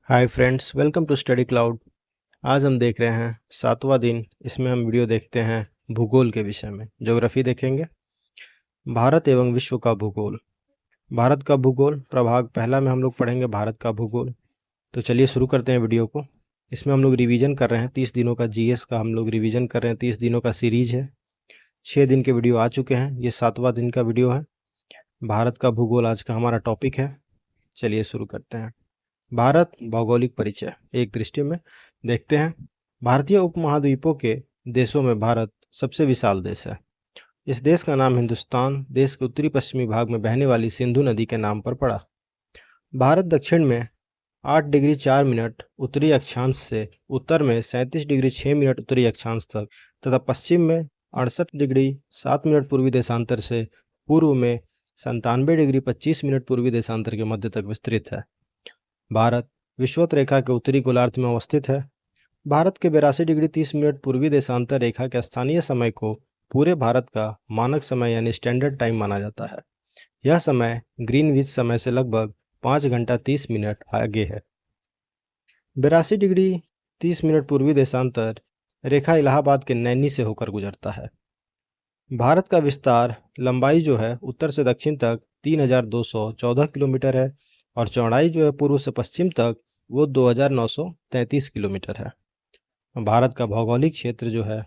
Hi friends, welcome to Study Cloud. आज हम देख रहे हैं 7वां दिन। इसमें हम वीडियो देखते हैं भूगोल के विषय में। ज्योग्राफी देखेंगे। भारत एवं विश्व का भूगोल। भारत का भूगोल प्रभाग पहला में हम लोग पढ़ेंगे भारत का भूगोल। तो चलिए शुरू करते हैं वीडियो को। इसमें हम लोग रिवीजन कर रहे हैं 30 दिनों का जीएस का हम लोग रिवीजन कर रहे हैं। 30 दिनों का सीरीज है। 6 दिन के वीडियो आ चुके हैं। ये 7वां दिन का वीडियो है। भारत का भूगोल आज का हमारा टॉपिक है। चलिए शुरू करते हैं। भारत भौगोलिक परिचय एक दृष्टि में देखते हैं। भारतीय उपमहाद्वीपों के देशों में भारत सबसे विशाल देश है। इस देश का नाम हिंदुस्तान देश के उत्तरी पश्चिमी भाग में बहने वाली सिंधु नदी के नाम पर पड़ा। भारत दक्षिण में 8 डिग्री 4 मिनट उत्तरी अक्षांश से उत्तर में 37 डिग्री 6 मिनट उत्तरी अक्षांश तक तथा पश्चिम में 68 डिग्री 7 मिनट पूर्वी देशांतर से पूर्व में 97 डिग्री 25 मिनट पूर्वी देशांतर के मध्य तक विस्तृत है। भारत विषुवत रेखा के उत्तरी गोलार्ध में अवस्थित है। भारत के 82 डिग्री 30 मिनट पूर्वी देशांतर रेखा के स्थानीय समय को पूरे भारत का मानक समय यानी स्टैंडर्ड टाइम माना जाता है। यह समय ग्रीनविच समय से लगभग 5 घंटा 30 मिनट आगे है। 82 डिग्री 30 मिनट पूर्वी देशांतर रेखा इलाहाबाद के नैनी से होकर गुजरता है। भारत का विस्तार लंबाई जो है उत्तर से दक्षिण तक 3214 किलोमीटर है और चौड़ाई जो है पूर्व से पश्चिम तक वो 2933 किलोमीटर है। भारत का भौगोलिक क्षेत्र जो है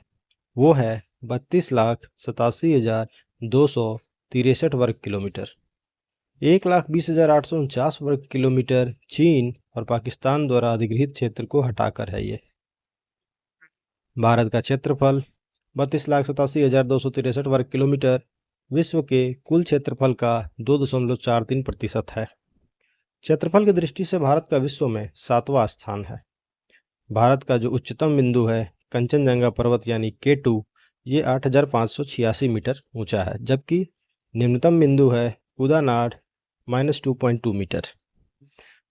वो है 32,87,263 वर्ग किलोमीटर। 1,20,849 वर्ग किलोमीटर चीन और पाकिस्तान द्वारा अधिगृहीत क्षेत्र को हटाकर है ये। भारत का क्षेत्रफल 32,87,263 वर्ग किलोमीटर विश्व के कुल क्षेत्रफल का 2.43% है। क्षेत्रफल की दृष्टि से भारत का विश्व में 7वां स्थान है। भारत का जो उच्चतम बिंदु है कंचनजंगा पर्वत यानी K2 ये 8,586 मीटर ऊंचा है, जबकि निम्नतम बिंदु है कुदानाड -2.2 मीटर।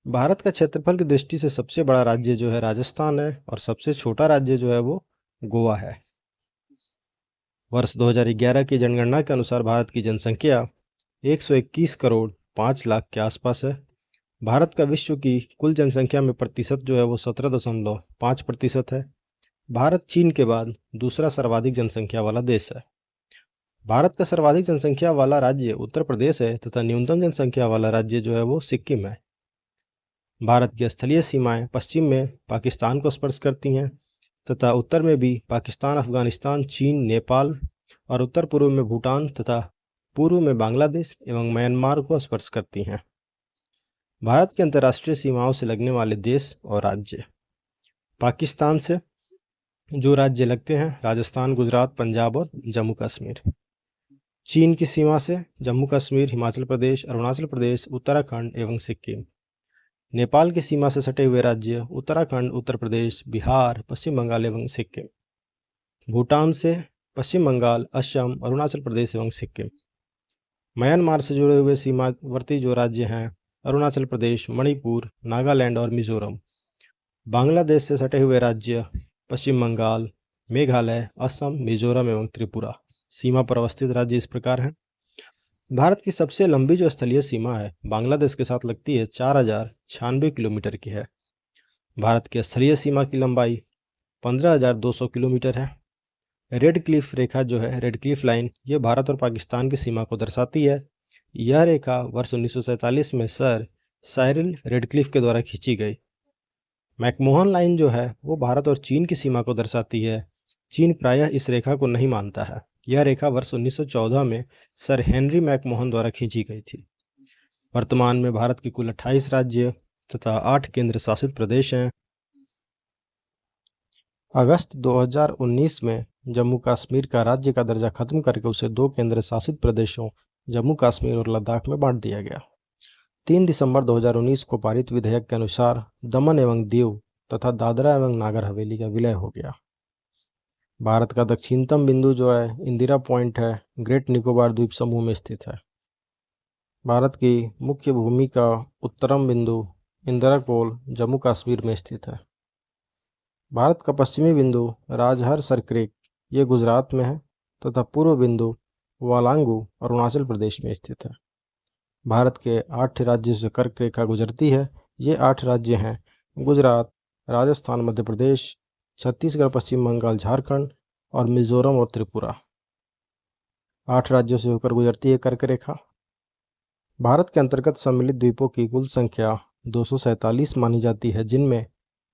भारत का क्षेत्रफल की दृष्टि से सबसे बड़ा राज्य जो है राजस्थान है और सबसे छोटा राज्य जो है वो गोवा है। वर्ष 2011 की जनगणना के अनुसार भारत की जनसंख्या 121 करोड़ 5 लाख के आसपास है। भारत का विश्व की कुल जनसंख्या में प्रतिशत जो है वो 17.5% है। भारत चीन के बाद दूसरा सर्वाधिक जनसंख्या वाला देश है। भारत का सर्वाधिक जनसंख्या वाला राज्य उत्तर प्रदेश है तथा न्यूनतम जनसंख्या वाला राज्य जो है वो सिक्किम है। भारत की स्थलीय सीमाएं पश्चिम में पाकिस्तान को स्पर्श करती हैं तथा उत्तर में भी पाकिस्तान, अफगानिस्तान, चीन, नेपाल और उत्तर पूर्व में भूटान तथा पूर्व में बांग्लादेश एवं म्यांमार को स्पर्श करती हैं। भारत की अंतर्राष्ट्रीय सीमाओं से लगने वाले देश और राज्य। पाकिस्तान से जो राज्य लगते हैं राजस्थान, गुजरात, पंजाब और जम्मू कश्मीर। चीन की सीमा से जम्मू कश्मीर, हिमाचल प्रदेश, अरुणाचल प्रदेश, उत्तराखंड एवं सिक्किम। नेपाल की सीमा से सटे हुए राज्य उत्तराखंड, उत्तर प्रदेश, बिहार, पश्चिम बंगाल एवं सिक्किम। भूटान से पश्चिम बंगाल, असम, अरुणाचल प्रदेश एवं सिक्किम। म्यांमार से जुड़े हुए सीमावर्ती जो राज्य हैं अरुणाचल प्रदेश, मणिपुर, नागालैंड और मिजोरम। बांग्लादेश से सटे हुए राज्य पश्चिम बंगाल, मेघालय, असम, मिजोरम एवं त्रिपुरा। सीमा पर अवस्थित राज्य इस प्रकार हैं। भारत की सबसे लंबी जो स्थलीय सीमा है बांग्लादेश के साथ लगती है 4,096 किलोमीटर की है। भारत की स्थलीय सीमा की लंबाई 15,200 किलोमीटर है। रेड क्लिफ रेखा जो है रेड क्लिफ लाइन ये भारत और पाकिस्तान की सीमा को दर्शाती है। यह रेखा वर्ष 1947 में सर साइरिल रेडक्लिफ के द्वारा खींची गई। मैकमोहन लाइन जो है वो भारत और चीन की सीमा को दर्शाती है। चीन प्रायः इस रेखा को नहीं मानता है। यह रेखा वर्ष 1914 में सर हेनरी मैकमोहन द्वारा खींची गई थी। वर्तमान में भारत के कुल 28 राज्य तथा 8 केंद्र शासित प्रदेश हैं। अगस्त 2019 में जम्मू कश्मीर का राज्य का दर्जा खत्म करके उसे 2 केंद्र शासित प्रदेशों जम्मू कश्मीर और लद्दाख में बांट दिया गया। 3 दिसंबर 2019 को पारित विधेयक के अनुसार दमन एवं दीव तथा दादरा एवं नागर हवेली का विलय हो गया। भारत का दक्षिणतम बिंदु जो है इंदिरा पॉइंट है, ग्रेट निकोबार द्वीप समूह में स्थित है। भारत की मुख्य भूमि का उत्तरम बिंदु इंदिरा कोल जम्मू कश्मीर में स्थित है। भारत का पश्चिमी बिंदु राजहर सरक्रेक ये गुजरात में है तथा पूर्व बिंदु वालांगू अरुणाचल प्रदेश में स्थित है। भारत के 8 राज्यों से कर्क रेखा गुजरती है। ये 8 राज्य हैं गुजरात, राजस्थान, मध्य प्रदेश, छत्तीसगढ़, पश्चिम बंगाल, झारखंड और मिजोरम और त्रिपुरा। 8 राज्यों से होकर गुजरती है कर्क रेखा। भारत के अंतर्गत सम्मिलित द्वीपों की कुल संख्या 247 मानी जाती है, जिनमें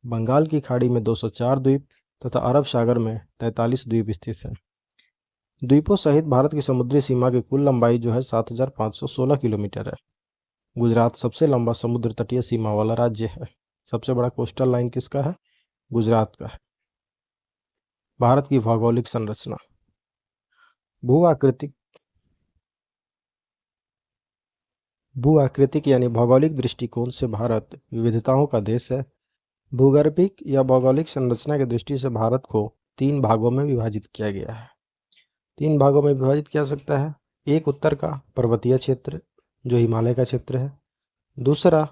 बंगाल की खाड़ी में 204 द्वीप तथा अरब सागर में 43 द्वीप स्थित हैं। द्वीपों सहित भारत की समुद्री सीमा की कुल लंबाई जो है 7,516 किलोमीटर है। गुजरात सबसे लंबा समुद्र तटीय सीमा वाला राज्य है। सबसे बड़ा कोस्टल लाइन किसका है? गुजरात का है। भारत की भौगोलिक संरचना। भू आकृतिक यानी भौगोलिक दृष्टिकोण से भारत विविधताओं का देश है। भूगर्भिक या भौगोलिक संरचना की दृष्टि से भारत को 3 भागों में विभाजित किया गया है। 3 भागों में विभाजित किया सकता है। एक उत्तर का पर्वतीय क्षेत्र जो हिमालय का क्षेत्र है, दूसरा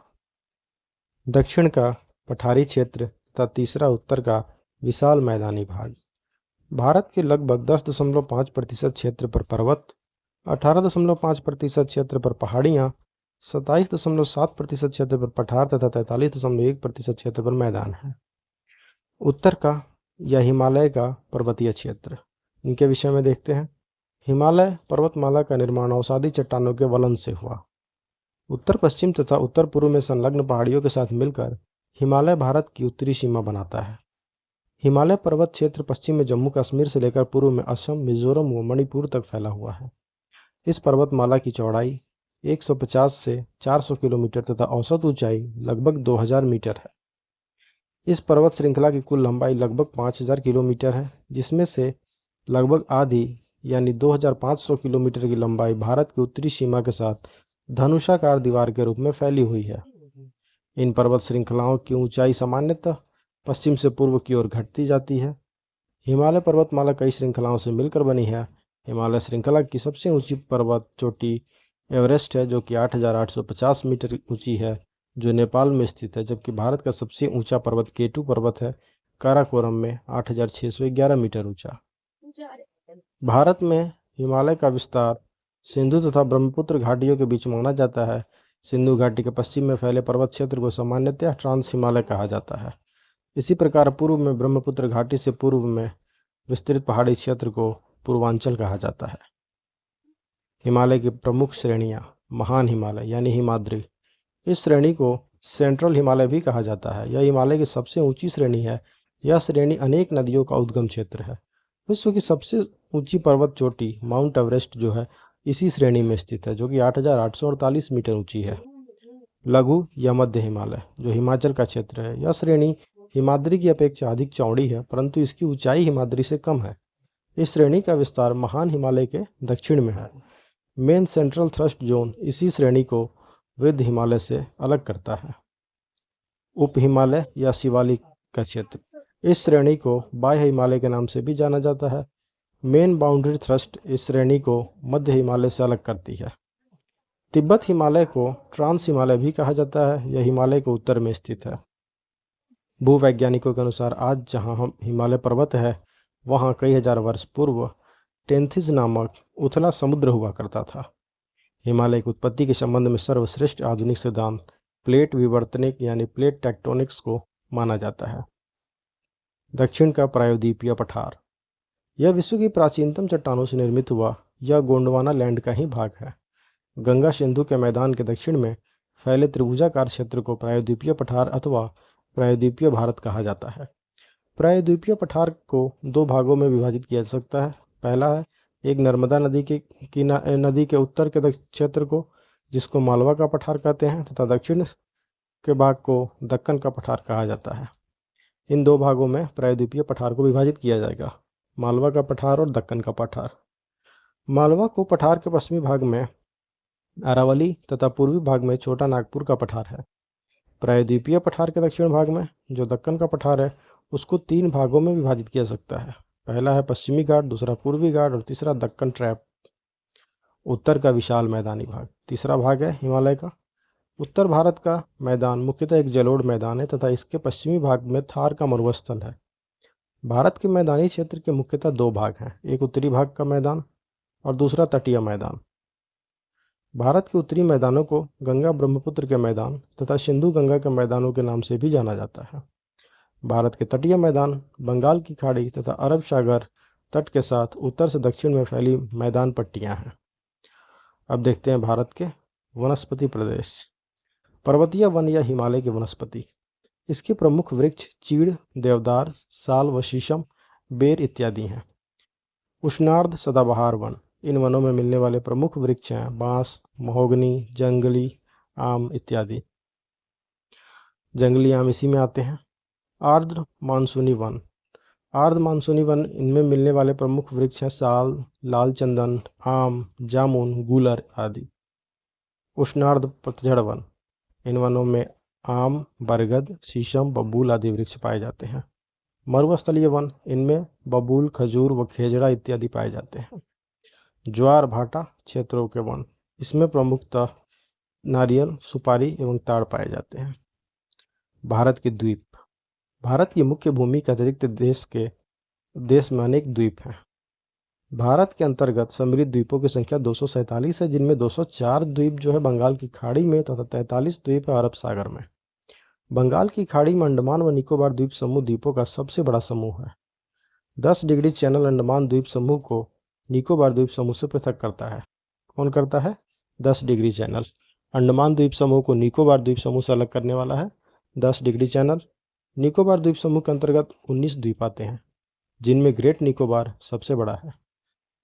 दक्षिण का पठारी क्षेत्र तथा तीसरा उत्तर का विशाल मैदानी भाग। भारत के लगभग 10.5% क्षेत्र पर पर्वत, 18.5% क्षेत्र पर पहाड़ियाँ, 27.7% क्षेत्र पर पठार तथा 43.1% क्षेत्र पर मैदान है। उत्तर का या हिमालय का पर्वतीय क्षेत्र, इनके विषय में देखते हैं। हिमालय पर्वतमाला का निर्माण अवसादी चट्टानों के वलन से हुआ। उत्तर पश्चिम तथा उत्तर पूर्व में संलग्न पहाड़ियों के साथ मिलकर हिमालय भारत की उत्तरी सीमा बनाता है। हिमालय पर्वत क्षेत्र पश्चिम में जम्मू कश्मीर से लेकर पूर्व में असम, मिजोरम व मणिपुर तक फैला हुआ है। इस पर्वतमाला की चौड़ाई 150 से 400 किलोमीटर तथा औसत ऊंचाई लगभग 2000 मीटर है। इस पर्वत श्रृंखला की कुल लंबाई लगभग 5000 किलोमीटर है, जिसमें से लगभग आधी यानी 2500 किलोमीटर की लंबाई भारत की उत्तरी सीमा के साथ धनुषाकार दीवार के रूप में फैली हुई है। इन पर्वत श्रृंखलाओं की ऊंचाई सामान्यतः पश्चिम से पूर्व की ओर घटती जाती है। हिमालय पर्वतमाला कई श्रृंखलाओं से मिलकर बनी है। हिमालय श्रृंखला की सबसे ऊंची पर्वत चोटी एवरेस्ट है, जो कि 8850 मीटर ऊंची है, जो नेपाल में स्थित है। जबकि भारत का सबसे ऊंचा पर्वत केटू पर्वत है, काराकोरम में 8611 मीटर ऊंचा। भारत में हिमालय का विस्तार सिंधु तथा ब्रह्मपुत्र घाटियों के बीच माना जाता है। सिंधु घाटी के पश्चिम में फैले पर्वत क्षेत्र को सामान्यतः ट्रांस हिमालय कहा जाता है। इसी प्रकार पूर्व में ब्रह्मपुत्र घाटी से पूर्व में विस्तृत पहाड़ी क्षेत्र को पूर्वांचल कहा जाता है। हिमालय की प्रमुख श्रेणियाँ। महान हिमालय यानी हिमाद्री, इस श्रेणी को सेंट्रल हिमालय भी कहा जाता है। यह हिमालय की सबसे ऊंची श्रेणी है। यह श्रेणी अनेक नदियों का उद्गम क्षेत्र है। विश्व की सबसे ऊंची पर्वत चोटी माउंट एवरेस्ट जो है इसी श्रेणी में स्थित है, जो कि 8848 मीटर ऊंची है। लघु या मध्य हिमालय जो हिमाचल का क्षेत्र है, यह श्रेणी हिमाद्री की अपेक्षा अधिक चौड़ी है, परंतु इसकी ऊंचाई हिमाद्री से कम है। इस श्रेणी का विस्तार महान हिमालय के दक्षिण में है। मेन सेंट्रल थ्रस्ट जोन इसी श्रेणी को वृद्ध हिमालय से अलग करता है। उप हिमालय या शिवालिक का क्षेत्र, इस श्रेणी को बाह्य हिमालय के नाम से भी जाना जाता है। मेन बाउंड्री थ्रस्ट इस श्रेणी को मध्य हिमालय से अलग करती है। तिब्बत हिमालय को ट्रांस हिमालय भी कहा जाता है। यह हिमालय के उत्तर में स्थित है। भूवैज्ञानिकों के अनुसार आज जहां हम हिमालय पर्वत है, वहां कई हजार वर्ष पूर्व टेंथिस नामक उथला समुद्र हुआ करता था। हिमालय की उत्पत्ति के संबंध में सर्वश्रेष्ठ आधुनिक सिद्धांत प्लेट विवर्तनिक यानी प्लेट टेक्टोनिक्स को माना जाता है। दक्षिण का प्रायद्वीपीय पठार, यह विश्व की प्राचीनतम चट्टानों से निर्मित हुआ यह गोंडवाना लैंड का ही भाग है। गंगा सिंधु के मैदान के दक्षिण में फैले त्रिभुजाकार क्षेत्र को प्रायद्वीपीय पठार अथवा प्रायद्वीपीय भारत कहा जाता है। प्रायद्वीपीय पठार को 2 भागों में विभाजित किया जा सकता है। पहला है एक नर्मदा नदी के उत्तर के क्षेत्र को, जिसको मालवा का पठार कहते हैं, तथा दक्षिण के भाग को दक्कन का पठार कहा जाता है। इन 2 भागों में प्रायद्वीपीय पठार को विभाजित किया जाएगा, मालवा का पठार और दक्कन का पठार। मालवा को पठार के पश्चिमी भाग में अरावली तथा पूर्वी भाग में छोटा नागपुर का पठार है। प्रायद्वीपीय पठार के दक्षिण भाग में जो दक्कन का पठार है, उसको 3 भागों में विभाजित किया सकता है। पहला है पश्चिमी घाट, दूसरा पूर्वी घाट और तीसरा दक्कन ट्रैप। उत्तर का विशाल मैदानी भाग, तीसरा भाग है हिमालय का। उत्तर भारत का मैदान मुख्यतः एक जलोढ़ मैदान है तथा इसके पश्चिमी भाग में थार का मरुस्थल है। भारत के मैदानी क्षेत्र के मुख्यतः 2 भाग हैं, एक उत्तरी भाग का मैदान और दूसरा तटीय मैदान। भारत के उत्तरी मैदानों को गंगा ब्रह्मपुत्र के मैदान तथा सिंधु गंगा के मैदानों के नाम से भी जाना जाता है। भारत के तटीय मैदान बंगाल की खाड़ी तथा अरब सागर तट के साथ उत्तर से दक्षिण में फैली मैदान पट्टियां हैं। अब देखते हैं भारत के वनस्पति प्रदेश। पर्वतीय वन या हिमालय के वनस्पति। इसके प्रमुख वृक्ष चीड़, देवदार, साल व शीशम, बेर इत्यादि हैं। उष्णार्ध सदाबहार वन। इन वनों में मिलने वाले प्रमुख वृक्ष हैं बांस, महोगनी, जंगली आम इत्यादि। जंगली आम इसी में आते हैं। आर्द्र मानसूनी वन। आर्द्र मानसूनी वन, इनमें मिलने वाले प्रमुख वृक्ष हैं साल, लाल चंदन, आम, जामुन, गूलर आदि। उष्णार्ध पतझड़ वन। इन वनों में आम, बरगद, शीशम, बबूल आदि वृक्ष पाए जाते हैं। मरुस्थलीय वन। इनमें बबूल, खजूर व खेजड़ा इत्यादि पाए जाते हैं। ज्वार भाटा क्षेत्रों के वन। इसमें प्रमुखतः नारियल, सुपारी एवं ताड़ पाए जाते हैं। भारत के द्वीप। भारत की मुख्य भूमि के अतिरिक्त देश में अनेक द्वीप हैं। भारत के अंतर्गत समृद्ध द्वीपों की संख्या 247 है, जिनमें 204 द्वीप जो है बंगाल की खाड़ी में तथा 43 द्वीप है अरब सागर में। बंगाल की खाड़ी में अंडमान व निकोबार द्वीप समूह द्वीपों का सबसे बड़ा समूह है। 10 डिग्री चैनल अंडमान द्वीप समूह को निकोबार द्वीप समूह से पृथक करता है। कौन करता है? 10 डिग्री चैनल अंडमान द्वीप समूह को निकोबार द्वीप समूह से अलग करने वाला है 10 डिग्री चैनल। निकोबार द्वीप समूह के अंतर्गत 19 द्वीप आते हैं, जिनमें ग्रेट निकोबार सबसे बड़ा है।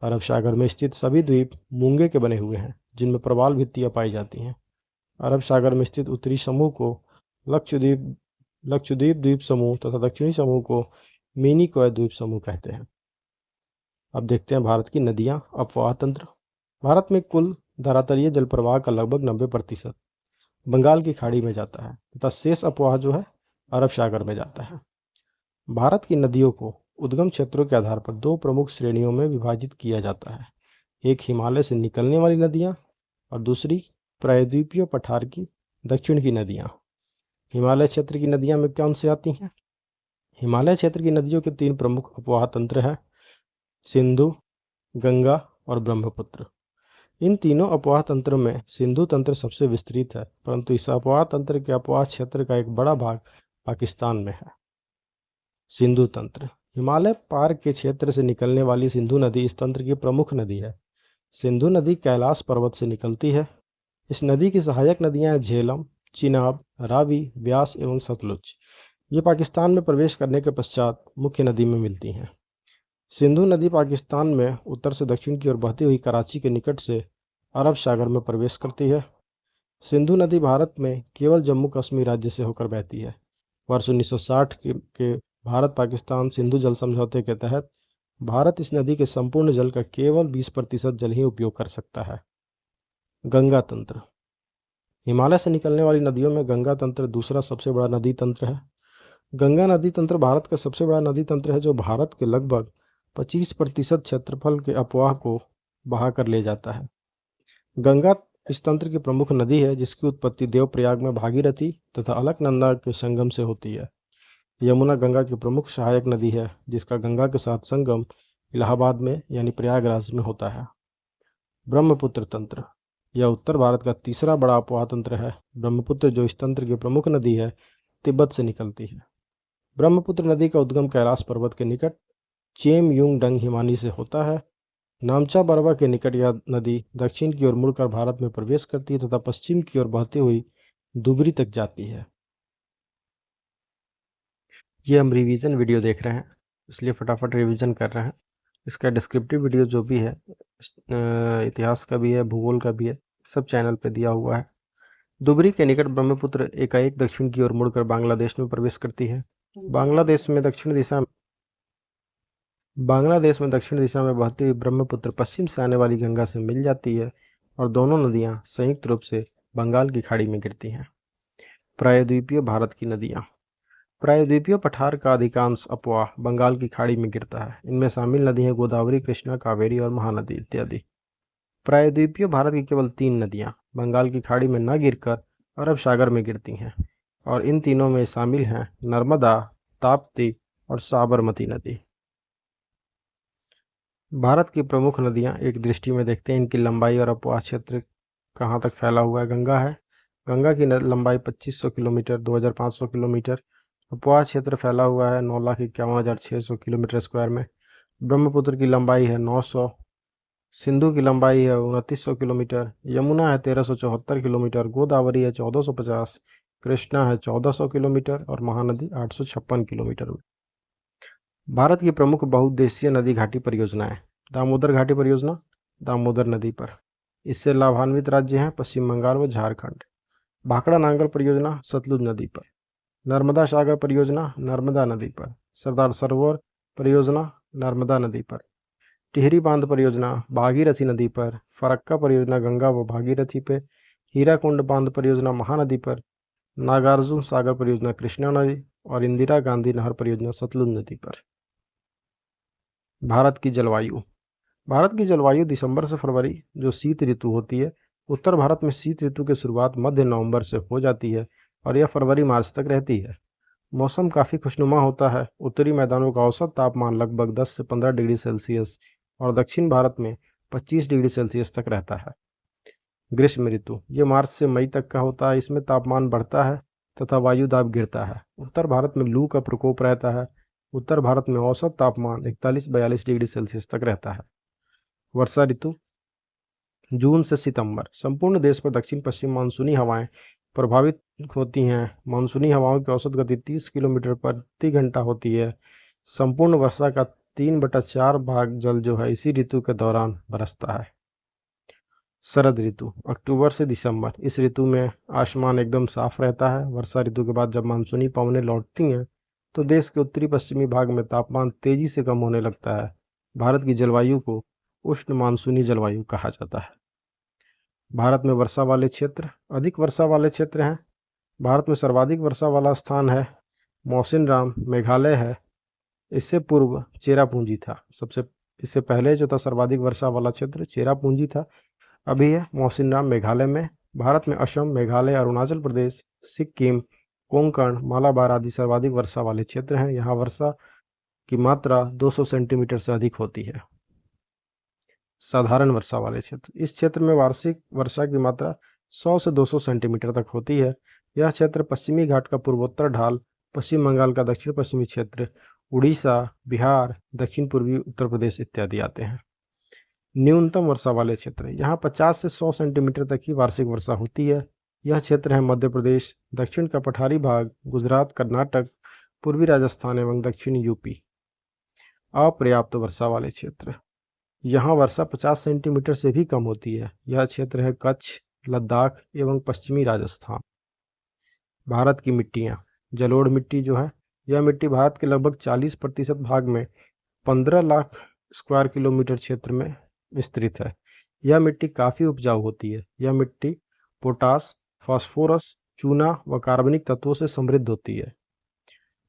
अरब सागर में स्थित सभी द्वीप मूंगे के बने हुए हैं, जिनमें प्रवाल भित्तियां पाई जाती हैं। अरब सागर में स्थित उत्तरी समूह को लक्षद्वीप द्वीप समूह तथा दक्षिणी समूह को मिनिकॉय द्वीप समूह कहते हैं। अब देखते हैं भारत की नदियां, अपवाह तंत्र। भारत में कुल धरातलीय जल प्रवाह का लगभग 90% बंगाल की खाड़ी में जाता है तथा शेष अपवाह जो है अरब सागर में जाता है। भारत की नदियों को उद्गम क्षेत्रों के आधार पर 2 प्रमुख श्रेणियों में विभाजित किया जाता है। एक हिमालय से निकलने वाली नदियां और दूसरी प्रायद्वीपीय पठार की दक्षिण की नदियां। हिमालय क्षेत्र की नदियां में कौन सी आती हैं? हिमालय क्षेत्र की नदियों के 3 प्रमुख अपवाह तंत्र हैं, सिंधु, गंगा और ब्रह्मपुत्र। इन तीनों अपवाह तंत्रों में सिंधु तंत्र सबसे विस्तृत है, परंतु इस अपवाह तंत्र के अपवाह क्षेत्र का एक बड़ा भाग पाकिस्तान में है। सिंधु तंत्र। हिमालय पार के क्षेत्र से निकलने वाली सिंधु नदी इस तंत्र की प्रमुख नदी है। सिंधु नदी कैलाश पर्वत से निकलती है। इस नदी की सहायक नदियां हैं झेलम, चिनाब, रावी, ब्यास एवं सतलुज। ये पाकिस्तान में प्रवेश करने के पश्चात मुख्य नदी में मिलती हैं। सिंधु नदी पाकिस्तान में उत्तर से दक्षिण की ओर बहती हुई कराची के निकट से अरब सागर में प्रवेश करती है। सिंधु नदी भारत में केवल जम्मू कश्मीर राज्य से होकर बहती है। वर्ष 1960 के भारत पाकिस्तान सिंधु जल समझौते के तहत भारत इस नदी के संपूर्ण जल का केवल 20% जल ही उपयोग कर सकता है। गंगा तंत्र। हिमालय से निकलने वाली नदियों में गंगा तंत्र दूसरा सबसे बड़ा नदी तंत्र है। गंगा नदी तंत्र भारत का सबसे बड़ा नदी तंत्र है, जो भारत के लगभग 25% क्षेत्रफल के अपवाह को बहा कर ले जाता है। गंगा इस तंत्र की प्रमुख नदी है, जिसकी उत्पत्ति देवप्रयाग में भागीरथी तथा अलकनंदा के संगम से होती है। यमुना गंगा की प्रमुख सहायक नदी है, जिसका गंगा के साथ संगम इलाहाबाद में यानी प्रयागराज में होता है। ब्रह्मपुत्र तंत्र। यह उत्तर भारत का तीसरा बड़ा अपवाह तंत्र है। ब्रह्मपुत्र जो इस तंत्र की प्रमुख नदी है, तिब्बत से निकलती है। ब्रह्मपुत्र नदी का उद्गम कैलाश पर्वत के निकट चेम यूंग डंग हिमानी से होता है। नामचा बरवा के निकट यह नदी दक्षिण की ओर मुड़कर भारत में प्रवेश करती है तथा पश्चिम की ओर बहती हुई दुबरी तक जाती है। ये हम रिवीजन वीडियो देख रहे हैं, इसलिए फटाफट रिवीजन कर रहे हैं। इसका डिस्क्रिप्टिव वीडियो जो भी है, इतिहास का भी है, भूगोल का भी है, सब चैनल पे दिया हुआ है। दुबरी के निकट ब्रह्मपुत्र एकाएक दक्षिण की ओर मुड़कर बांग्लादेश में प्रवेश करती है। बांग्लादेश में दक्षिण दिशा में बहती हुई ब्रह्मपुत्र पश्चिम से आने वाली गंगा से मिल जाती है और दोनों नदियां संयुक्त रूप से बंगाल की खाड़ी में गिरती हैं। प्रायद्वीपीय भारत की नदियां। प्रायद्वीपीय पठार का अधिकांश अपवाह बंगाल की खाड़ी में गिरता है। इनमें शामिल नदी हैं गोदावरी, कृष्णा, कावेरी और महानदी इत्यादि। प्रायद्वीपीय भारत की केवल 3 नदियां बंगाल की खाड़ी में न गिरकर अरब सागर में गिरती हैं, और इन तीनों में शामिल हैं नर्मदा, ताप्ती और साबरमती नदी। भारत की प्रमुख नदियां एक दृष्टि में देखते हैं, इनकी लंबाई और अपवाह क्षेत्र कहाँ तक फैला हुआ है? गंगा है। गंगा की लंबाई 2500 किलोमीटर 2500 किलोमीटर। अपवाह क्षेत्र फैला हुआ है 9,51,600 किलोमीटर स्क्वायर में। ब्रह्मपुत्र की लंबाई है 900। सिंधु की लंबाई है 2900 किलोमीटर। यमुना है 1374 किलोमीटर। गोदावरी है 1450। कृष्णा है 1400 किलोमीटर और महानदी 856 किलोमीटर में। भारत की प्रमुख बहुउद्देशीय नदी घाटी परियोजनाएं। दामोदर घाटी परियोजना दामोदर नदी पर। इससे लाभान्वित राज्य हैं पश्चिम बंगाल व झारखंड। भाखड़ा नांगल परियोजना सतलुज नदी पर। नर्मदा सागर परियोजना नर्मदा नदी पर। सरदार सरोवर परियोजना नर्मदा नदी पर। टिहरी बांध परियोजना भागीरथी नदी पर। फरक्का परियोजना गंगा व भागीरथी पे। हीराकुंड बांध परियोजना महानदी पर। नागार्जुन सागर परियोजना कृष्णा नदी और इंदिरा गांधी नहर परियोजना सतलुज नदी पर। भारत की जलवायु। भारत की जलवायु दिसंबर से फरवरी जो शीत ऋतु होती है, उत्तर भारत में शीत ऋतु की शुरुआत मध्य नवंबर से हो जाती है और यह फरवरी मार्च तक रहती है। मौसम काफ़ी खुशनुमा होता है। उत्तरी मैदानों का औसत तापमान लगभग 10 से 15 डिग्री सेल्सियस और दक्षिण भारत में 25 डिग्री सेल्सियस तक रहता है। ग्रीष्म ऋतु ये मार्च से मई तक का होता है। इसमें तापमान बढ़ता है तथा वायु दाब गिरता है। उत्तर भारत में लू का प्रकोप रहता है। उत्तर भारत में औसत तापमान 41-42 डिग्री सेल्सियस तक रहता है। वर्षा ऋतु जून से सितंबर। संपूर्ण देश पर दक्षिण पश्चिम मानसूनी हवाएं प्रभावित होती हैं। मानसूनी हवाओं की औसत गति 30 किलोमीटर प्रति घंटा होती है। संपूर्ण वर्षा का 3/4 भाग जल जो है इसी ऋतु के दौरान बरसता है। शरद ऋतु अक्टूबर से दिसंबर। इस ऋतु में आसमान एकदम साफ रहता है। वर्षा ऋतु के बाद जब मानसूनी पवनें लौटती हैं तो देश के उत्तरी पश्चिमी भाग में तापमान तेजी से कम होने लगता है। भारत की जलवायु को उष्ण मानसूनी जलवायु कहा जाता है। भारत में वर्षा वाले क्षेत्र अधिक वर्षा वाले क्षेत्र हैं। भारत में सर्वाधिक वर्षा वाला स्थान है मौसिनराम मेघालय है। इससे पूर्व चेरापूंजी था। इससे पहले जो था सर्वाधिक वर्षा वाला क्षेत्र चेरापूंजी था। अभी है मौसिनराम मेघालय में। भारत में असम मेघालय अरुणाचल प्रदेश सिक्किम कोंकण मालाबार आदि सर्वाधिक वर्षा वाले क्षेत्र हैं। यहाँ वर्षा की मात्रा 200 सेंटीमीटर से अधिक होती है। साधारण वर्षा वाले क्षेत्र इस क्षेत्र में वार्षिक वर्षा की मात्रा 100 से 200 सेंटीमीटर तक होती है। यह क्षेत्र पश्चिमी घाट का पूर्वोत्तर ढाल पश्चिम बंगाल का दक्षिण पश्चिमी क्षेत्र उड़ीसा बिहार दक्षिण पूर्वी उत्तर प्रदेश इत्यादि आते हैं। न्यूनतम वर्षा वाले क्षेत्र यहाँ 50 से 100 सेंटीमीटर तक ही वार्षिक वर्षा होती है। यह क्षेत्र है मध्य प्रदेश दक्षिण का पठारी भाग गुजरात कर्नाटक पूर्वी राजस्थान एवं दक्षिणी यूपी। अपर्याप्त वर्षा वाले क्षेत्र यहाँ वर्षा 50 सेंटीमीटर से भी कम होती है। यह क्षेत्र है कच्छ लद्दाख एवं पश्चिमी राजस्थान। भारत की मिट्टियाँ जलोढ़ मिट्टी जो है यह मिट्टी भारत के लगभग 40% भाग में 15 लाख स्क्वायर किलोमीटर क्षेत्र में विस्तृत है। यह मिट्टी काफ़ी उपजाऊ होती है। यह मिट्टी पोटास फास्फोरस चूना व कार्बनिक तत्वों से समृद्ध होती है।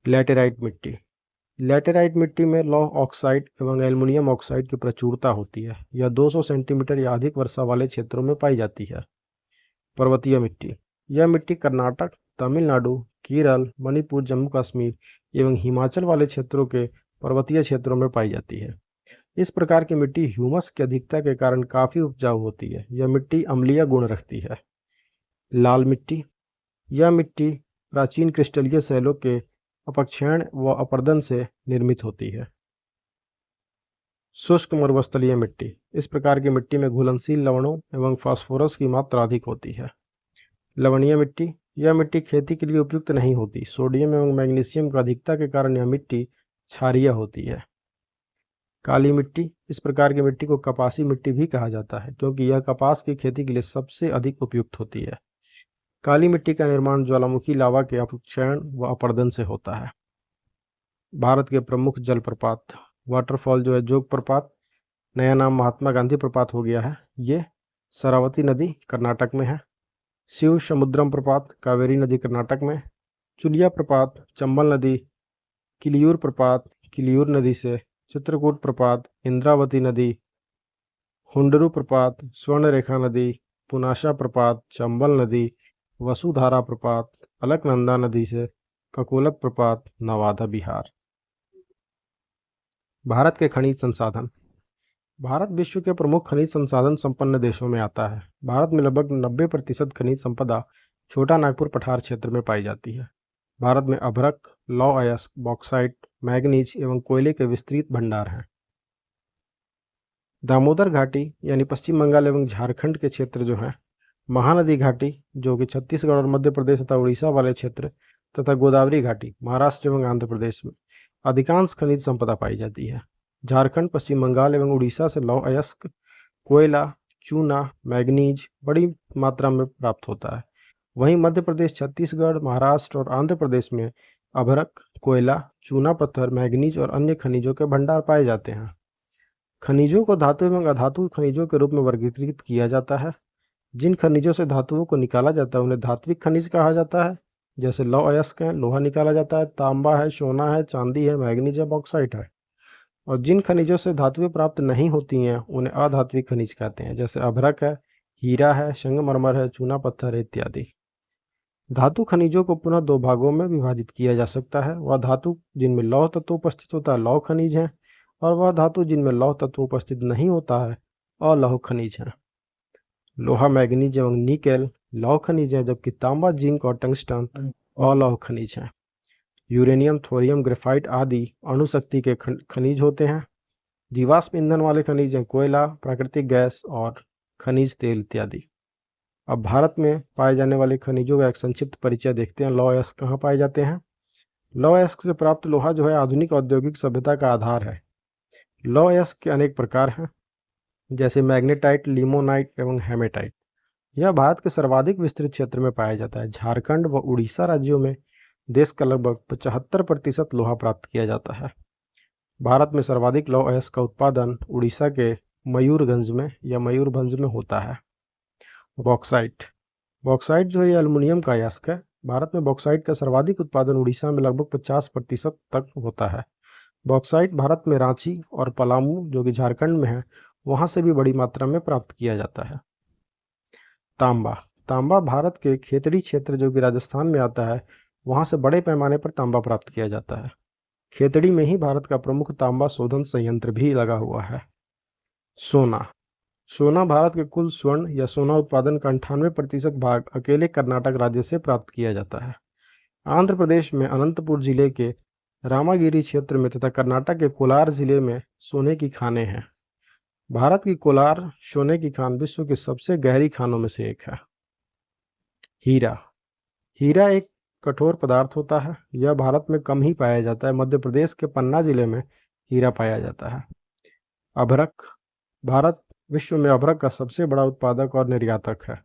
लैटेराइट मिट्टी लैटेराइट मिट्टी में लौह ऑक्साइड एवं एल्युमिनियम ऑक्साइड की प्रचुरता होती है। यह 200 सेंटीमीटर या अधिक वर्षा वाले क्षेत्रों में पाई जाती है। पर्वतीय मिट्टी यह मिट्टी कर्नाटक तमिलनाडु केरल मणिपुर जम्मू कश्मीर एवं हिमाचल वाले क्षेत्रों के पर्वतीय क्षेत्रों में पाई जाती है। इस प्रकार की मिट्टी ह्यूमस की अधिकता के कारण काफ़ी उपजाऊ होती है। यह मिट्टी अम्लीय गुण रखती है। लाल मिट्टी यह मिट्टी प्राचीन क्रिस्टलीय शैलों के अपक्षयण व अपर्दन से निर्मित होती है। शुष्क मरुस्थलीय मिट्टी इस प्रकार की मिट्टी में घुलनशील लवणों एवं फास्फोरस की मात्रा अधिक होती है। लवणीय मिट्टी यह मिट्टी खेती के लिए उपयुक्त नहीं होती। सोडियम एवं मैग्नीशियम की अधिकता के कारण यह मिट्टी क्षारीय होती है। काली मिट्टी इस प्रकार की मिट्टी को कपासी मिट्टी भी कहा जाता है क्योंकि यह कपास की खेती के लिए सबसे अधिक उपयुक्त होती है। काली मिट्टी का निर्माण ज्वालामुखी लावा के अपक्षयण व अपर्दन से होता है। भारत के प्रमुख जलप्रपात वाटरफॉल जो है जोग प्रपात नया नाम महात्मा गांधी प्रपात हो गया है। ये शरावती नदी कर्नाटक में है। शिव समुद्रम प्रपात कावेरी नदी कर्नाटक में। चुलिया प्रपात चंबल नदी। किलियूर प्रपात किलियूर नदी से। चित्रकूट प्रपात इंद्रावती नदी। हुंडरू प्रपात स्वर्णरेखा नदी। पुनाशा प्रपात चंबल नदी। वसुधारा प्रपात अलकनंदा नदी से। ककोलत प्रपात नवादा बिहार। भारत के खनिज संसाधन भारत विश्व के प्रमुख खनिज संसाधन संपन्न देशों में आता है। भारत में लगभग 90% खनिज संपदा छोटा नागपुर पठार क्षेत्र में पाई जाती है। भारत में अभ्रक, लौह अयस्क, बॉक्साइट, मैग्नीज एवं कोयले के विस्तृत भंडार हैं। दामोदर घाटी यानी पश्चिम बंगाल एवं झारखंड के क्षेत्र जो हैं, महानदी घाटी जो कि छत्तीसगढ़ और मध्य प्रदेश तथा उड़ीसा वाले क्षेत्र, तथा गोदावरी घाटी महाराष्ट्र एवं आंध्र प्रदेश में अधिकांश खनिज संपदा पाई जाती है। झारखंड, पश्चिम बंगाल एवं उड़ीसा से लौह अयस्क, कोयला, चूना, मैग्नीज बड़ी मात्रा में प्राप्त होता है। वहीं मध्य प्रदेश, छत्तीसगढ़, महाराष्ट्र और आंध्र प्रदेश में अभ्रक, कोयला, चूना पत्थर, मैग्नीज और अन्य खनिजों के भंडार पाए जाते हैं। खनिजों को धातु एवं अधातु खनिजों के रूप में वर्गीकृत किया जाता है। जिन खनिजों से धातुओं को निकाला जाता है उन्हें धात्विक खनिज कहा जाता है। जैसे लौह अयस्क है, लोहा निकाला जाता है, तांबा है, सोना है, चांदी है, मैग्नीज है, बॉक्साइट है। और जिन खनिजों से धातुएं प्राप्त नहीं होती हैं उन्हें अधात्विक खनिज कहते हैं। जैसे अभ्रक है, हीरा है, संगमरमर है, चूना पत्थर है इत्यादि। धातु खनिजों को पुनः दो भागों में विभाजित किया जा सकता है। वह धातु जिनमें लौह तत्व उपस्थित होता है लौह खनिज है, और वह धातु जिनमें लौह तत्व उपस्थित नहीं होता है अलौह खनिज है। लोहा, मैग्नीज एवं निकेल लौह खनिज है, जबकि तांबा, जिंक और टंगस्टन अलौह खनिज है। यूरेनियम, थोरियम, ग्रेफाइट आदि अणुशक्ति के खनिज होते हैं। जीवाश्म ईंधन वाले खनिज हैं कोयला, प्राकृतिक गैस और खनिज तेल इत्यादि। अब भारत में पाए जाने वाले खनिजों का एक संक्षिप्त परिचय देखते हैं। लौह अयस्क कहाँ पाए जाते हैं? लौह अयस्क से प्राप्त लोहा जो है आधुनिक औद्योगिक सभ्यता का आधार है। लौह अयस्क के अनेक प्रकार हैं, जैसे मैग्नेटाइट, लिमोनाइट एवं हेमेटाइट। यह भारत के सर्वाधिक विस्तृत क्षेत्र में पाया जाता है। झारखंड व उड़ीसा राज्यों में देश का लगभग 75% लोहा प्राप्त किया जाता है। भारत में सर्वाधिक लौह अयस्क का उत्पादन उड़ीसा के मयूरगंज में या मयूरभंज में होता है। बॉक्साइट जो है एल्युमिनियम का अयस्क है। भारत में बॉक्साइट का सर्वाधिक उत्पादन उड़ीसा में लगभग 50% तक होता है। बॉक्साइट भारत में रांची और पलामू जो कि झारखंड में है वहां से भी बड़ी मात्रा में प्राप्त किया जाता है। तांबा भारत के खेतड़ी क्षेत्र जो कि राजस्थान में आता है वहां से बड़े पैमाने पर तांबा प्राप्त किया जाता है। खेतड़ी में ही भारत का प्रमुख तांबा शोधन संयंत्र भी लगा हुआ है। सोना भारत के कुल स्वर्ण या सोना उत्पादन का 98% भाग अकेले कर्नाटक राज्य से प्राप्त किया जाता है। आंध्र प्रदेश में अनंतपुर जिले के रामागिरी क्षेत्र में तथा कर्नाटक के कोलार जिले में सोने की खानें हैं। भारत की कोलार सोने की खान विश्व की सबसे गहरी खानों में से एक है। हीरा एक कठोर पदार्थ होता है। यह भारत में कम ही पाया जाता है। मध्य प्रदेश के पन्ना जिले में हीरा पाया जाता है। अभ्रक भारत विश्व में अभ्रक का सबसे बड़ा उत्पादक और निर्यातक है।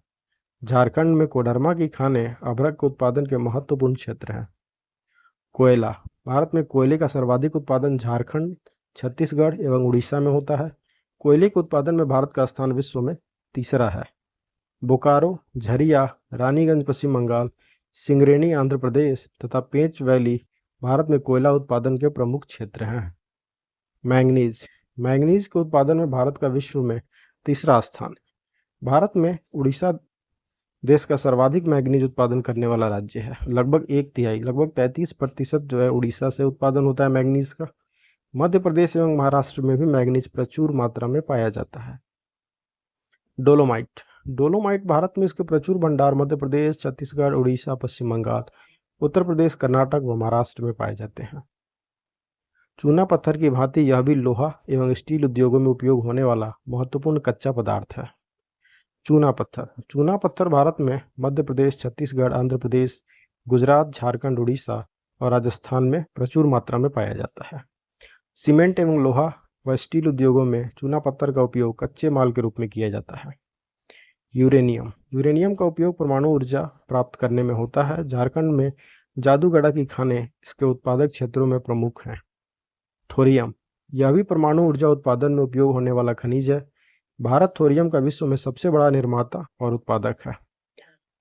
झारखंड में कोडरमा की खानें अभ्रक के उत्पादन के महत्वपूर्ण क्षेत्र हैं। कोयला भारत में कोयले का सर्वाधिक उत्पादन झारखंड, छत्तीसगढ़ एवं उड़ीसा में होता है। कोयले के उत्पादन में भारत का स्थान विश्व में तीसरा है। बोकारो, झरिया, रानीगंज पश्चिम बंगाल, सिंगरेनी आंध्र प्रदेश तथा पेंच वैली भारत में कोयला उत्पादन के प्रमुख क्षेत्र हैं। मैंगनीज के उत्पादन में भारत का विश्व में तीसरा स्थान है। भारत में उड़ीसा देश का सर्वाधिक मैंगनीज उत्पादन करने वाला राज्य है। लगभग 1/3 लगभग 33% जो है उड़ीसा से उत्पादन होता है मैंगनीज का। मध्य प्रदेश एवं महाराष्ट्र में भी मैंगनीज प्रचुर मात्रा में पाया जाता है। डोलोमाइट भारत में इसके प्रचुर भंडार मध्य प्रदेश, छत्तीसगढ़, उड़ीसा, पश्चिम बंगाल, उत्तर प्रदेश, कर्नाटक व महाराष्ट्र में पाए जाते हैं। चूना पत्थर की भांति यह भी लोहा एवं स्टील उद्योगों में उपयोग होने वाला महत्वपूर्ण कच्चा पदार्थ है। चूना पत्थर भारत में मध्य प्रदेश, छत्तीसगढ़, आंध्र प्रदेश, गुजरात, झारखंड, उड़ीसा और राजस्थान में प्रचुर मात्रा में पाया जाता है। सीमेंट एवं लोहा व स्टील उद्योगों में चूना पत्थर का उपयोग कच्चे माल के रूप में किया जाता है। यूरेनियम का उपयोग परमाणु ऊर्जा प्राप्त करने में होता है। झारखंड में जादूगढ़ा की खानें इसके उत्पादक क्षेत्रों में प्रमुख हैं। थोरियम यह भी परमाणु ऊर्जा उत्पादन में उपयोग होने वाला खनिज है। भारत थोरियम का विश्व में सबसे बड़ा निर्माता और उत्पादक है।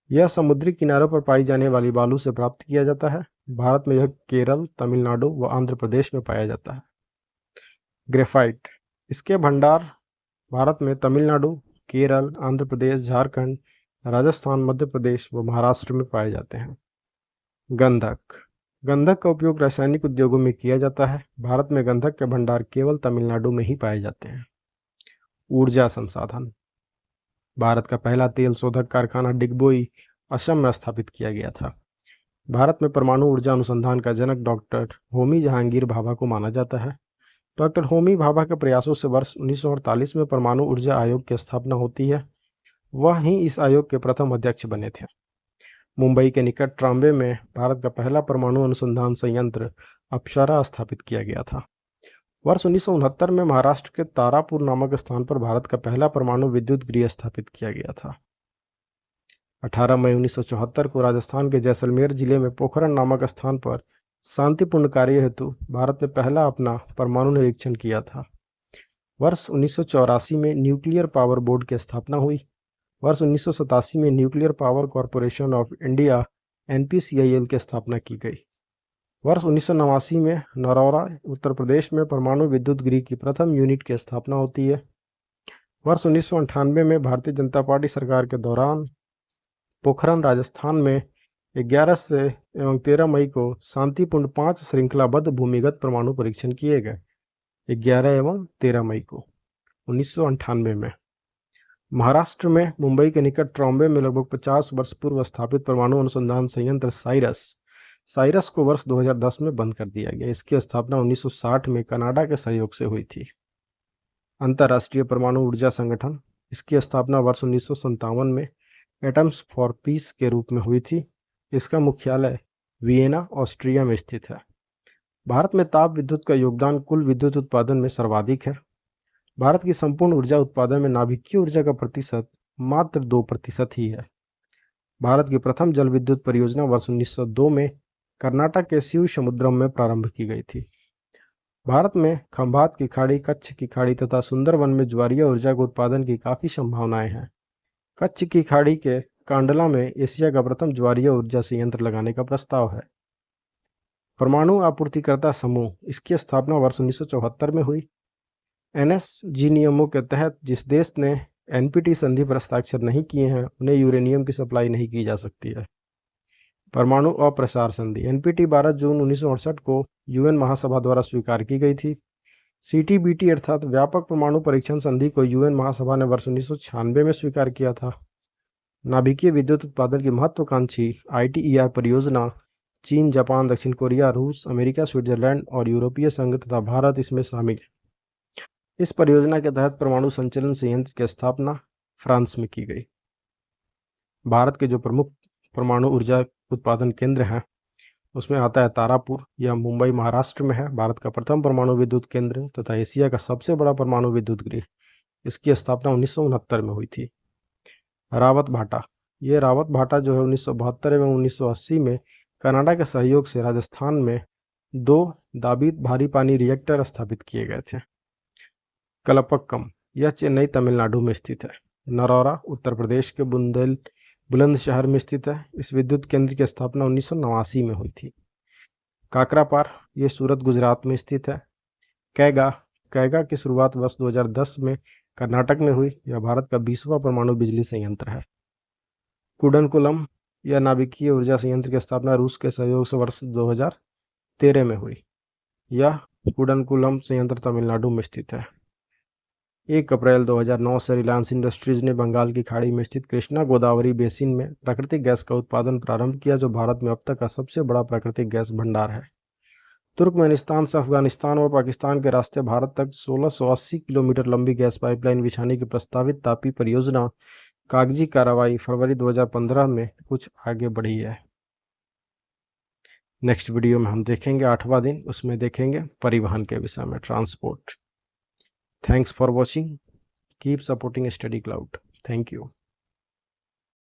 यह समुद्री किनारों पर पाई जाने वाली बालू से प्राप्त किया जाता है। भारत में यह केरल, तमिलनाडु व आंध्र प्रदेश में पाया जाता है। ग्रेफाइट इसके भंडार भारत में तमिलनाडु, केरल, आंध्र प्रदेश, झारखंड, राजस्थान, मध्य प्रदेश व महाराष्ट्र में पाए जाते हैं। गंधक का उपयोग रासायनिक उद्योगों में किया जाता है। भारत में गंधक के भंडार केवल तमिलनाडु में ही पाए जाते हैं। ऊर्जा संसाधन। भारत का पहला तेल शोधक कारखाना डिगबोई असम में स्थापित किया गया था। भारत में परमाणु ऊर्जा अनुसंधान का जनक डॉक्टर होमी जहांगीर भाभा को माना जाता है। डॉक्टर होमी भाभा के प्रयासों से वर्ष 1948 में परमाणु ऊर्जा आयोग की स्थापना होती है। वह ही इस आयोग के प्रथम अध्यक्ष बने थे। मुंबई के निकट ट्राम्बे में भारत का पहला परमाणु अनुसंधान संयंत्र अप्सरा स्थापित किया गया था। वर्ष 1969 में महाराष्ट्र के तारापुर नामक स्थान पर भारत का पहला परमाणु विद्युत गृह स्थापित किया गया था। 18 मई 1974 को राजस्थान के जैसलमेर जिले में पोखरण नामक स्थान पर शांतिपूर्ण कार्य हेतु भारत ने पहला अपना परमाणु निरीक्षण किया था। वर्ष 1984 में न्यूक्लियर पावर बोर्ड की स्थापना हुई। वर्ष 1987 में nuclear power corporation of India NPCIL की स्थापना की गई। वर्ष 1989 में नरौरा उत्तर प्रदेश में परमाणु विद्युत गृह की प्रथम यूनिट की स्थापना होती है। वर्ष 1998 में भारतीय जनता पार्टी सरकार के दौरान पोखरण राजस्थान में 11 से एवं 13 मई को शांतिपूर्ण 5 श्रृंखलाबद्ध भूमिगत परमाणु परीक्षण किए गए। 11 एवं 13 मई को 1998 में महाराष्ट्र में मुंबई के निकट ट्रॉम्बे में लगभग 50 वर्ष पूर्व स्थापित परमाणु अनुसंधान संयंत्र साइरस को वर्ष 2010 में बंद कर दिया गया। इसकी स्थापना 1960 में कनाडा के सहयोग से हुई थी। अंतर्राष्ट्रीय परमाणु ऊर्जा संगठन, इसकी स्थापना वर्ष 1957 में एटम्स फॉर पीस के रूप में हुई थी। इसका मुख्यालय वियना, ऑस्ट्रिया में स्थित है। भारत में ताप विद्युत का योगदान कुल विद्युत उत्पादन में सर्वाधिक है। भारत की संपूर्ण ऊर्जा उत्पादन में नाभिकीय ऊर्जा का प्रतिशत मात्र 2% ही है। भारत की प्रथम जल विद्युत परियोजना वर्ष 1902 में कर्नाटक के शिव समुद्रम में प्रारंभ की गई थी। भारत में खंभात की खाड़ी, कच्छ की खाड़ी तथा सुंदरवन में ज्वारीय ऊर्जा के उत्पादन की काफ़ी संभावनाएं हैं। कच्छ की खाड़ी के कांडला में एशिया का प्रथम ज्वारीय ऊर्जा संयंत्र लगाने का प्रस्ताव है। परमाणु आपूर्तिकर्ता समूह, इसकी स्थापना वर्ष 1974 में हुई। NSG नियमों के तहत जिस देश ने NPT संधि पर हस्ताक्षर नहीं किए हैं उन्हें यूरेनियम की सप्लाई नहीं की जा सकती है। परमाणु अप्रसार संधि NPT 12 जून 1968 को UN महासभा द्वारा स्वीकार की गई थी। CTBT अर्थात व्यापक परमाणु परीक्षण संधि को UN महासभा ने वर्ष 1996 में स्वीकार किया था। नाभिकीय विद्युत उत्पादन की महत्वाकांक्षी ITER परियोजना चीन, जापान, दक्षिण कोरिया, रूस, अमेरिका, स्विट्जरलैंड और यूरोपीय संघ तथा भारत इसमें शामिल है। इस परियोजना के तहत परमाणु संचलन संयंत्र की स्थापना फ्रांस में की गई। भारत के जो प्रमुख परमाणु ऊर्जा उत्पादन केंद्र हैं उसमें आता है तारापुर, यह मुंबई महाराष्ट्र में है। भारत का प्रथम परमाणु विद्युत केंद्र तथा एशिया का सबसे बड़ा परमाणु विद्युत गृह, इसकी स्थापना 1969 में हुई थी। रावत भाटा, ये रावत भाटा जो है 1972 एवं 1980 में कनाडा के सहयोग से राजस्थान में 2 दाबित भारी पानी रिएक्टर स्थापित किए गए थे। कलपक्कम, यह चेन्नई तमिलनाडु में स्थित है। नरौरा उत्तर प्रदेश के बुलंदशहर में स्थित है। इस विद्युत केंद्र की स्थापना 1989 में हुई थी। काकरापार, ये सूरत गुजरात में स्थित है। कैगा की शुरुआत वर्ष 2010 में कर्नाटक में हुई। यह भारत का 20वां परमाणु बिजली संयंत्र है। कुडनकुलम, यह नाभिकीय ऊर्जा संयंत्र की स्थापना रूस के सहयोग से वर्ष 2013 में हुई। यह कुडनकुलम संयंत्र तमिलनाडु में स्थित है। 1 अप्रैल 2009 से रिलायंस इंडस्ट्रीज ने बंगाल की खाड़ी में स्थित कृष्णा गोदावरी बेसिन में प्राकृतिक गैस का उत्पादन प्रारंभ किया, जो भारत में अब तक का सबसे बड़ा प्राकृतिक गैस भंडार है। तुर्कमेनिस्तान से अफगानिस्तान और पाकिस्तान के रास्ते भारत तक 1680 किलोमीटर लंबी गैस पाइपलाइन बिछाने की प्रस्तावित तापी परियोजना कागजी कार्रवाई फरवरी 2015 में कुछ आगे बढ़ी है। नेक्स्ट वीडियो में हम देखेंगे 8वां दिन, उसमें देखेंगे परिवहन के विषय में, transport. Thanks for watching. Keep supporting Study Cloud. Thank you.